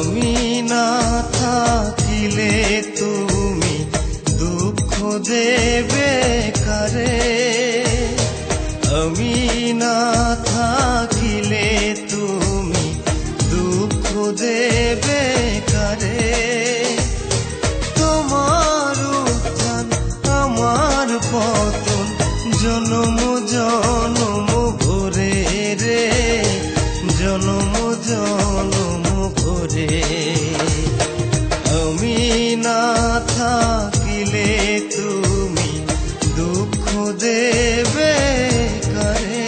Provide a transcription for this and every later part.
আমি না থাকিলে তুমি দুঃখ দেবে কারে, আমি না থাকিলে তুমি দুঃখ দেবে কারে। তোমার উত্থান আমার পতন জনম জনম ভরে রে, জনম জনম ভরে। আমি না থাকিলে তুমি দুঃখ দেবে কারে।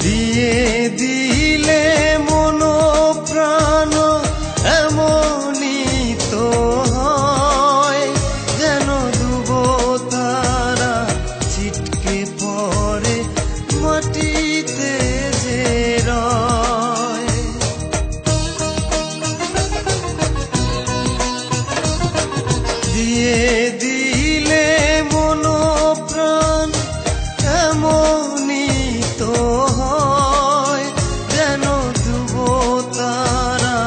দিয়ে দিলে মন প্রাণ এমনই তো হয়, যেন ডুব তারা ছিটকে পড়ে মাটিতে যে রয়। দিয়ে দিলে মন প্রাণ এমনই তো হয়, যেন ডুব তারা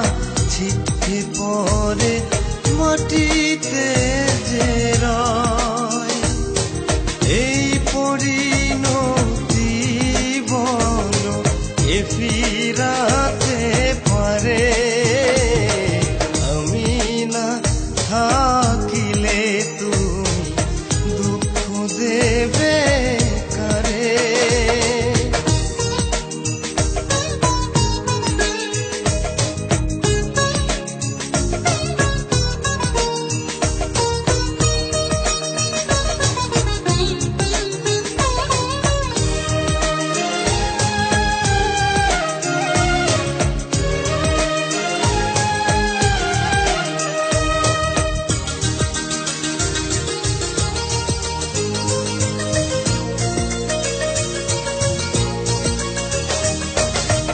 ছিটকে পড়ে মাটিতে যে রয়। এই পরিণতি বল এ ফিরাতে পারে, আমি না থাকিলে তুমি দুঃখ দেবে কারে।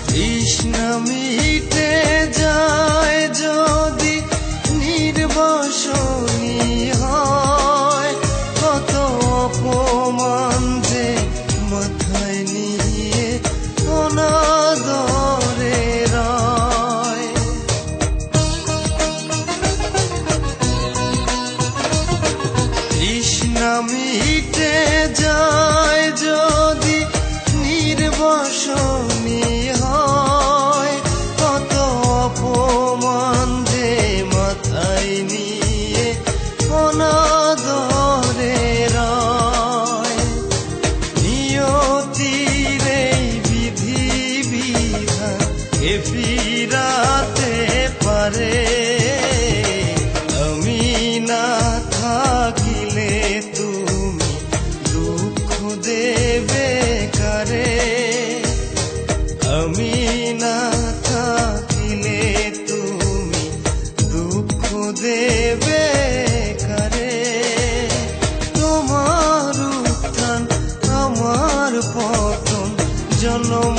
তৃষ্ণা মিটে যায় যদি নির্বাসনী হয়, কত অপমান যে মাথায় নিয়ে অনাদরে রয়। তৃষ্ণা মিটে যায় যদি নির্বাসনী হয়, কত অপমান যে মাথায় নিয়ে অনাদরে রয়। নিয়তির এই বিধি বিধান এ ফিরাতে পারে, আমি না থাকিলে তুমি দুঃখ দেবে কারে। আমি না থাকিলে তুমি দুঃখ দেবে কারে। তোমার উত্থান আমার পতন জনম